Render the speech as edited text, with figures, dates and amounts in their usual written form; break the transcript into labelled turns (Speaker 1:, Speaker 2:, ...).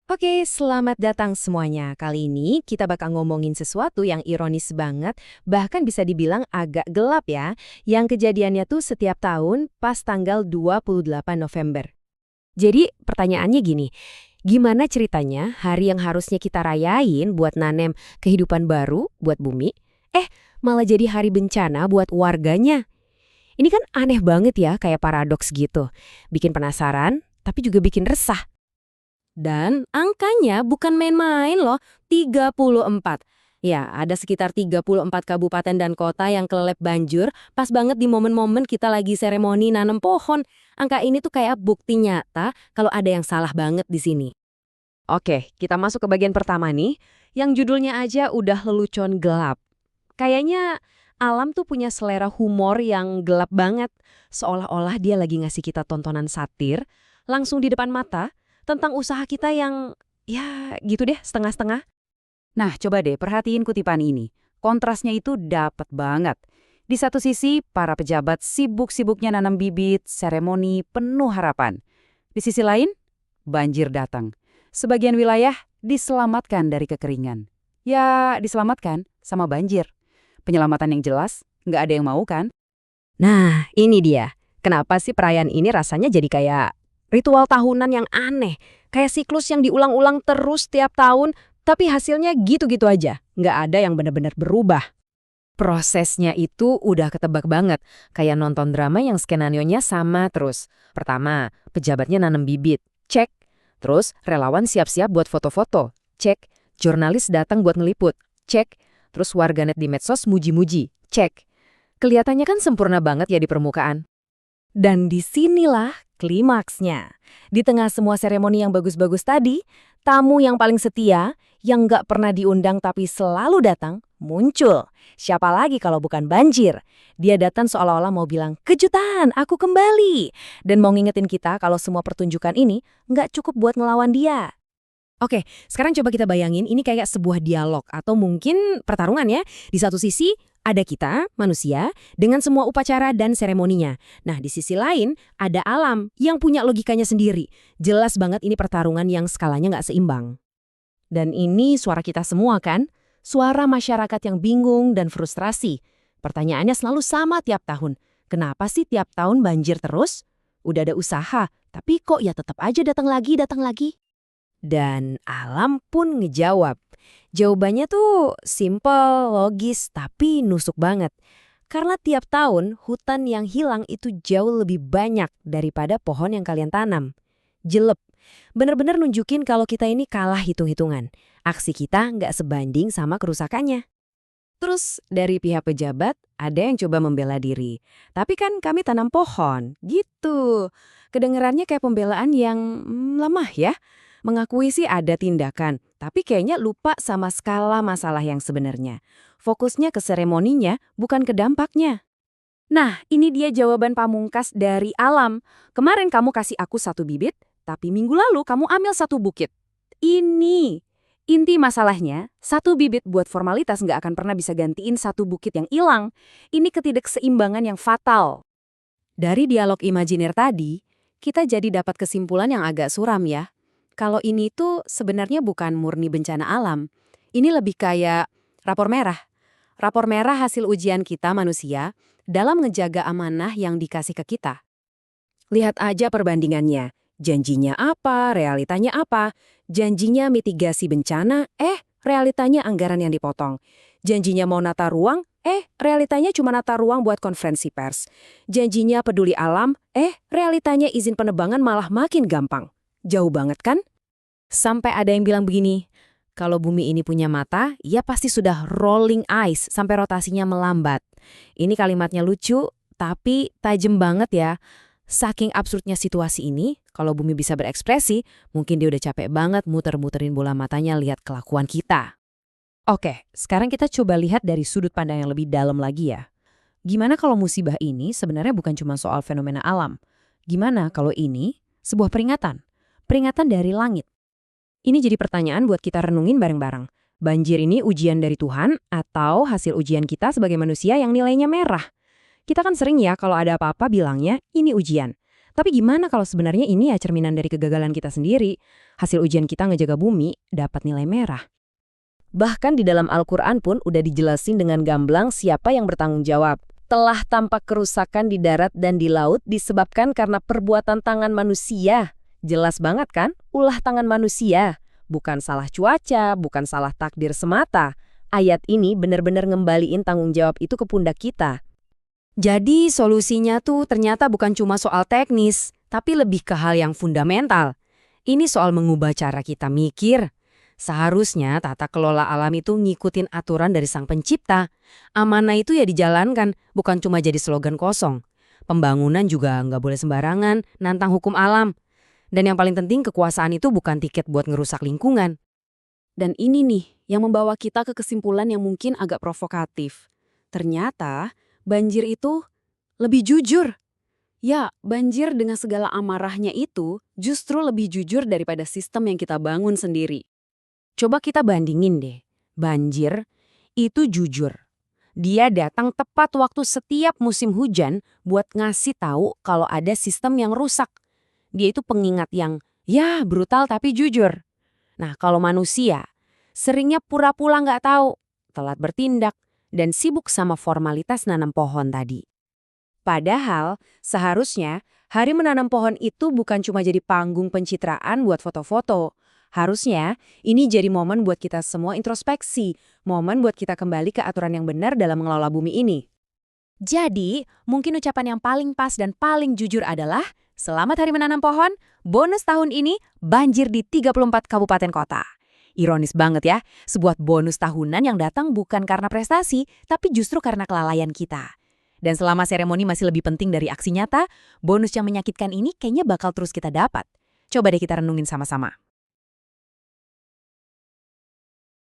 Speaker 1: Oke, selamat datang semuanya. Kali ini kita bakal ngomongin sesuatu yang ironis banget, bahkan bisa dibilang agak gelap ya, yang kejadiannya tuh setiap tahun pas tanggal 28 November. Jadi pertanyaannya gini, gimana ceritanya hari yang harusnya kita rayain buat nanem kehidupan baru buat bumi, malah jadi hari bencana buat warganya? Ini kan aneh banget ya, kayak paradoks gitu. Bikin penasaran, tapi juga bikin resah. Dan angkanya bukan main-main loh, 34. Ya, ada sekitar 34 kabupaten dan kota yang kelelep banjir pas banget di momen-momen kita lagi seremoni nanam pohon. Angka ini tuh kayak bukti nyata kalau ada yang salah banget di sini. Oke, kita masuk ke bagian pertama nih, yang judulnya aja udah lelucon gelap. Kayaknya alam tuh punya selera humor yang gelap banget, seolah-olah dia lagi ngasih kita tontonan satir, langsung di depan mata, tentang usaha kita yang, ya gitu deh, setengah-setengah.
Speaker 2: Nah, coba deh perhatiin kutipan ini. Kontrasnya itu dapat banget. Di satu sisi, para pejabat sibuk-sibuknya nanam bibit, seremoni penuh harapan. Di sisi lain, banjir datang. Sebagian wilayah diselamatkan dari kekeringan. Ya, diselamatkan sama banjir. Penyelamatan yang jelas, nggak ada yang mau kan?
Speaker 1: Nah, ini dia. Kenapa sih perayaan ini rasanya jadi kayak ritual tahunan yang aneh? Kayak siklus yang diulang-ulang terus tiap tahun, tapi hasilnya gitu-gitu aja. Nggak ada yang benar-benar berubah.
Speaker 2: Prosesnya itu udah ketebak banget, kayak nonton drama yang skenarionya sama terus. Pertama, pejabatnya nanam bibit, cek. Terus, relawan siap-siap buat foto-foto, cek. Jurnalis datang buat ngeliput, cek. Terus warganet di medsos muji-muji, cek. Kelihatannya kan sempurna banget ya di permukaan.
Speaker 1: Dan disinilah klimaksnya. Di tengah semua seremoni yang bagus-bagus tadi, tamu yang paling setia, yang nggak pernah diundang tapi selalu datang, muncul. Siapa lagi kalau bukan banjir? Dia datang seolah-olah mau bilang, kejutan, aku kembali. Dan mau ngingetin kita kalau semua pertunjukan ini nggak cukup buat ngelawan dia. Oke, sekarang coba kita bayangin ini kayak sebuah dialog atau mungkin pertarungan ya. Di satu sisi ada kita, manusia, dengan semua upacara dan seremoninya. Nah, di sisi lain ada alam yang punya logikanya sendiri. Jelas banget ini pertarungan yang skalanya nggak seimbang. Dan ini suara kita semua kan? Suara masyarakat yang bingung dan frustrasi. Pertanyaannya selalu sama tiap tahun. Kenapa sih tiap tahun banjir terus? Udah ada usaha, tapi kok ya tetap aja datang lagi, datang lagi? Dan alam pun ngejawab. Jawabannya tuh simple, logis, tapi nusuk banget. Karena tiap tahun hutan yang hilang itu jauh lebih banyak daripada pohon yang kalian tanam. Jelek. Bener-bener nunjukin kalau kita ini kalah hitung-hitungan. Aksi kita nggak sebanding sama kerusakannya. Terus dari pihak pejabat ada yang coba membela diri. Tapi kan kami tanam pohon, gitu. Kedengerannya kayak pembelaan yang lemah ya. Mengakui sih ada tindakan, tapi kayaknya lupa sama skala masalah yang sebenarnya. Fokusnya ke seremoninya, bukan ke dampaknya. Nah, ini dia jawaban pamungkas dari alam. Kemarin kamu kasih aku satu bibit, tapi minggu lalu kamu ambil satu bukit. Ini. Inti masalahnya, satu bibit buat formalitas nggak akan pernah bisa gantiin satu bukit yang hilang. Ini ketidakseimbangan yang fatal. Dari dialog imajiner tadi, kita jadi dapat kesimpulan yang agak suram ya. Kalau ini tuh sebenarnya bukan murni bencana alam. Ini lebih kayak rapor merah. Rapor merah hasil ujian kita manusia dalam ngejaga amanah yang dikasih ke kita. Lihat aja perbandingannya. Janjinya apa, realitanya apa. Janjinya mitigasi bencana, realitanya anggaran yang dipotong. Janjinya mau nata ruang, realitanya cuma nata ruang buat konferensi pers. Janjinya peduli alam, realitanya izin penebangan malah makin gampang. Jauh banget kan? Sampai ada yang bilang begini, kalau bumi ini punya mata, ia pasti sudah rolling eyes sampai rotasinya melambat. Ini kalimatnya lucu, tapi tajam banget ya. Saking absurdnya situasi ini, kalau bumi bisa berekspresi, mungkin dia udah capek banget muter-muterin bola matanya lihat kelakuan kita. Oke, sekarang kita coba lihat dari sudut pandang yang lebih dalam lagi ya. Gimana kalau musibah ini sebenarnya bukan cuma soal fenomena alam? Gimana kalau ini sebuah peringatan? Peringatan dari langit. Ini jadi pertanyaan buat kita renungin bareng-bareng. Banjir ini ujian dari Tuhan atau hasil ujian kita sebagai manusia yang nilainya merah? Kita kan sering ya kalau ada apa-apa bilangnya ini ujian. Tapi gimana kalau sebenarnya ini ya cerminan dari kegagalan kita sendiri? Hasil ujian kita ngejaga bumi dapat nilai merah. Bahkan di dalam Al-Quran pun udah dijelasin dengan gamblang siapa yang bertanggung jawab. Telah tampak kerusakan di darat dan di laut disebabkan karena perbuatan tangan manusia. Jelas banget kan? Ulah tangan manusia. Bukan salah cuaca, bukan salah takdir semata. Ayat ini benar-benar ngembaliin tanggung jawab itu ke pundak kita.
Speaker 2: Jadi solusinya tuh ternyata bukan cuma soal teknis, tapi lebih ke hal yang fundamental. Ini soal mengubah cara kita mikir. Seharusnya tata kelola alam itu ngikutin aturan dari Sang Pencipta. Amanah itu ya dijalankan, bukan cuma jadi slogan kosong. Pembangunan juga nggak boleh sembarangan, nantang hukum alam. Dan yang paling penting kekuasaan itu bukan tiket buat ngerusak lingkungan. Dan ini nih yang membawa kita ke kesimpulan yang mungkin agak provokatif. Ternyata banjir itu lebih jujur. Ya, banjir dengan segala amarahnya itu justru lebih jujur daripada sistem yang kita bangun sendiri. Coba kita bandingin deh. Banjir itu jujur. Dia datang tepat waktu setiap musim hujan buat ngasih tahu kalau ada sistem yang rusak. Dia itu pengingat yang, ya brutal tapi jujur. Nah, kalau manusia, seringnya pura-pura nggak tahu, telat bertindak, dan sibuk sama formalitas nanam pohon tadi. Padahal, seharusnya hari menanam pohon itu bukan cuma jadi panggung pencitraan buat foto-foto. Harusnya, ini jadi momen buat kita semua introspeksi, momen buat kita kembali ke aturan yang benar dalam mengelola bumi ini. Jadi, mungkin ucapan yang paling pas dan paling jujur adalah, selamat hari menanam pohon, bonus tahun ini banjir di 34 kabupaten kota. Ironis banget ya, sebuah bonus tahunan yang datang bukan karena prestasi, tapi justru karena kelalaian kita. Dan selama seremoni masih lebih penting dari aksi nyata, bonus yang menyakitkan ini kayaknya bakal terus kita dapat. Coba deh kita renungin sama-sama.